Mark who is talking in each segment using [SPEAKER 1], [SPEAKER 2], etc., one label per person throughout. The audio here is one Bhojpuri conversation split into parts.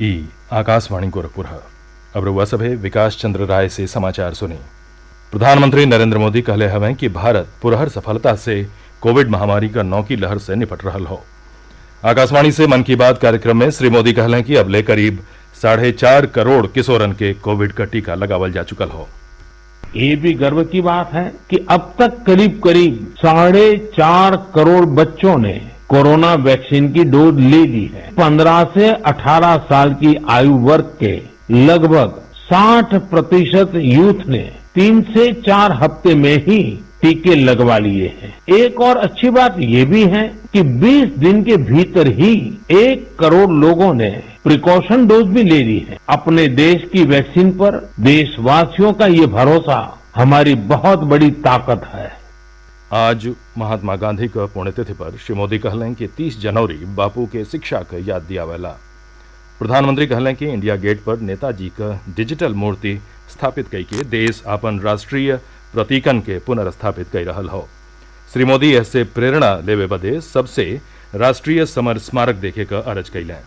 [SPEAKER 1] ई आकाशवाणी गोरखपुर है। अब रउआ सभे विकास चंद्र राय से समाचार सुनी। प्रधानमंत्री नरेंद्र मोदी कहले हवें कि भारत पुरहर सफलता से कोविड महामारी का नौकी लहर से निपट रहल हो। आकाशवाणी से मन की बात कार्यक्रम में श्री मोदी कहलें कि अबले करीब 4.5 करोड़ किशोरन के कोविड का टीका लगावल जा चुकल हो।
[SPEAKER 2] ये भी गर्व की बात है कि अब तक करीब करीब 4.5 करोड़ बच्चों ने कोरोना वैक्सीन की डोज ले ली है। 15 से 18 साल की आयु वर्ग के लगभग 60% यूथ ने 3 से 4 हफ्ते में ही टीके लगवा लिए हैं। एक और अच्छी बात ये भी है कि 20 दिन के भीतर ही 1 करोड़ लोगों ने प्रिकॉशन डोज भी ले ली है। अपने देश की वैक्सीन पर देशवासियों का ये भरोसा हमारी बहुत बड़ी ताकत है।
[SPEAKER 1] आज महात्मा गांधी का पुण्यतिथि पर श्री मोदी कहलें कि 30 जनवरी बापू के शिक्षा का याद दियावेला। प्रधानमंत्री कहलें कि इंडिया गेट पर नेताजी का डिजिटल मूर्ति स्थापित कई के देश अपन राष्ट्रीय प्रतीकन के पुनर्स्थापित कर रहल हो। श्री मोदी ऐसे प्रेरणा लेवे बदे सबसे राष्ट्रीय समर स्मारक देखे का अर्ज कैलें।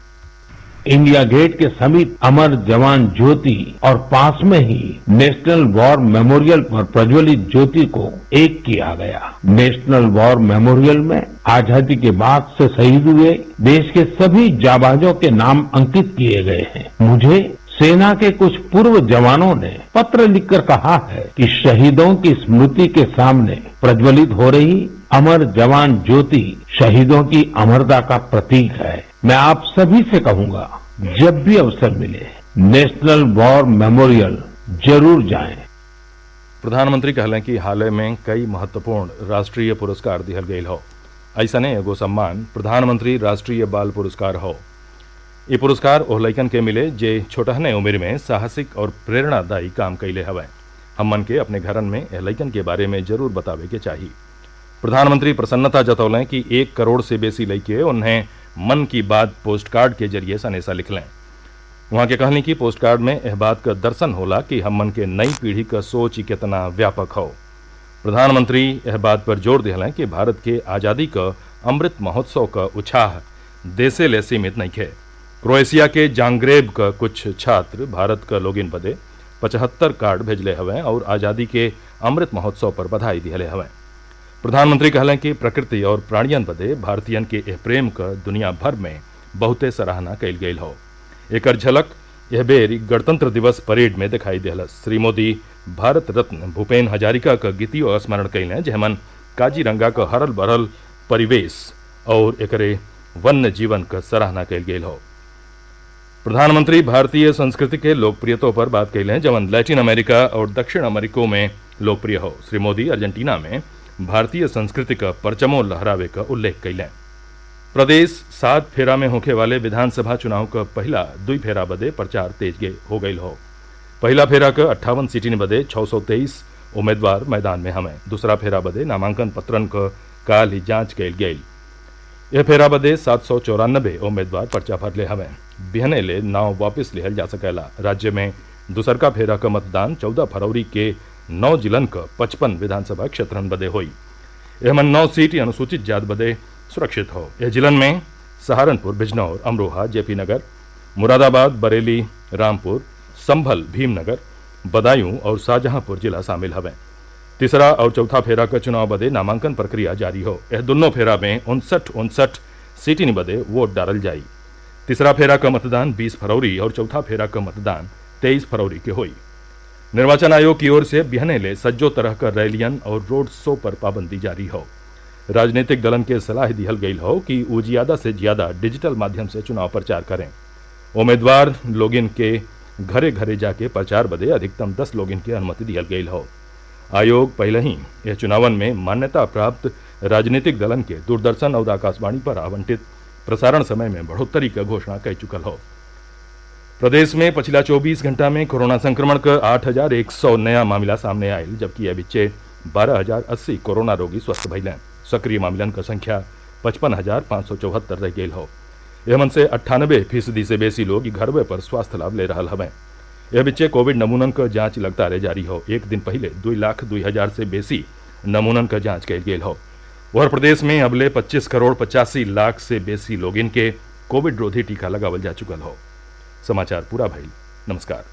[SPEAKER 2] इंडिया गेट के समीप अमर जवान ज्योति और पास में ही नेशनल वॉर मेमोरियल पर प्रज्वलित ज्योति को एक किया गया। नेशनल वॉर मेमोरियल में आजादी के बाद से शहीद हुए देश के सभी जाबाजों के नाम अंकित किए गए हैं। मुझे सेना के कुछ पूर्व जवानों ने पत्र लिखकर कहा है कि शहीदों की स्मृति के सामने प्रज्वलित हो रही अमर जवान ज्योति शहीदों की अमरता का प्रतीक है। मैं आप सभी से कहूंगा, जब भी अवसर मिले नेशनल वॉर मेमोरियल जरूर जाएं।
[SPEAKER 1] प्रधानमंत्री कहलें कि हाल में कई महत्वपूर्ण राष्ट्रीय पुरस्कार दिहल गयल हो। ऐसने एगो सम्मान प्रधानमंत्री राष्ट्रीय बाल पुरस्कार हो। ये पुरस्कार ओह लइकन के मिले जे छोटहने उम्र में साहसिक और प्रेरणादायी काम कैले हवें। हमन के अपने घरन में एह लइकन के बारे में जरूर बतावे के चाहिए। प्रधानमंत्री प्रसन्नता जतौलें कि 1 करोड़ से बेसी लइके उन्हें मन की बात पोस्ट कार्ड के जरिए सनेसा लिखलें। वहां के कहनी कि पोस्ट कार्ड में एह बात का दर्शन होला कि हमन के नई पीढ़ी का सोच ही कितना व्यापक हो। प्रधानमंत्री एह बात पर जोर दिहलें कि भारत के आजादी का अमृत महोत्सव का उत्साह देशे ले सीमित नहीं है। क्रोएशिया के जांग्रेब का कुछ छात्र भारत का लोगिन बदे 75 कार्ड भेजले हवें और आजादी के अमृत महोत्सव पर बधाई दिहले हवें। प्रधानमंत्री कहलें कि प्रकृति और प्राणियन बदे भारतीयन के एह प्रेम का दुनिया भर में बहुते सराहना कैल गई हो। एकर झलक यह बेर गणतंत्र दिवस परेड में दिखाई दिलस। श्री मोदी भारत रत्न भूपेन हजारिका का गीतियों स्मरण कैलें, जेमन काजीरंगा का हरल बरल परिवेश और एकरे वन्य जीवन का सराहना कैल गई हो। प्रधानमंत्री भारतीय संस्कृति के लोकप्रियता पर बात कैलें, जवन लैटिन अमेरिका और दक्षिण अमेरिका में लोकप्रिय हो। श्री मोदी अर्जेंटीना में भारतीय संस्कृति का परचमो लहरावे का उल्लेख कैलें। प्रदेश 7 फेरा में होखे वाले विधानसभा चुनाव का पहला 2 फेरा बदे प्रचार तेज हो गई हो। पहला फेरा का 58 सीटिन बदे 623 उम्मीदवार मैदान में हमें। दूसरा फेरा बदे नामांकन पत्रन का काल ही जांच कैल गई। यह फेरा बदे 794 उम्मीदवार पर्चा भरले हमें। बिहने ले नाव वापिस लिहल जा सकेला। राज्य में दूसरका फेरा का मतदान 14 फरवरी के 9 जिलन का 55 विधानसभा क्षेत्रन बदे हुई। एमन 9 सीट अनुसूचित जात बदे सुरक्षित हो। यह जिलन में सहारनपुर, बिजनौर, अमरोहा, जेपी नगर, मुरादाबाद, बरेली, रामपुर, संभल, भीमनगर, बदायूं और शाहजहांपुर जिला शामिल हवें। तीसरा और चौथा फेरा का चुनाव बदे नामांकन प्रक्रिया जारी हो। यह दोनों फेरा में 59 सीटिन बदे वोट डालल जाई। तीसरा फेरा का मतदान 20 फरवरी और चौथा फेरा का मतदान 23 फरवरी के हुई। निर्वाचन आयोग की ओर से बिहने ले सज्जो तरह का रैलियन और रोड शो पर पाबंदी जारी हो। राजनीतिक दलन के सलाह दिहल गई हो कि वो ज्यादा से ज्यादा डिजिटल माध्यम से चुनाव प्रचार करें। उम्मीदवार लोगिन के घरे घरे जाके प्रचार बदे अधिकतम 10 लोगिन की अनुमति दिहल गई हो। आयोग पहले ही यह चुनावन में मान्यता प्राप्त राजनीतिक दलन के दूरदर्शन और आकाशवाणी पर आवंटित प्रसारण समय में बढ़ोतरी का घोषणा कर चुकल हो। प्रदेश में पिछला 24 घंटा में कोरोना संक्रमण का 8,100 नया मामला सामने आयल, जबकि यह बिच्चे 12,080 कोरोना रोगी स्वस्थ भइलें। सक्रिय मामलन का संख्या 55,574 रह गई हो। एमन से 98% से बेसी लोग घरवे पर स्वास्थ्य लाभ ले रहा हवें। यह बिच्चे कोविड नमूनन का जांच लगातार जारी हो। एक दिन पहले 2,02,000 से बेसी नमूनन का जांच कैल गेल हो। वह प्रदेश में अबले 25 करोड़ 85 लाख से बेसी लोग इनके कोविड रोधी टीका लगावल जा चुकल हो। समाचार पूरा भइल। नमस्कार।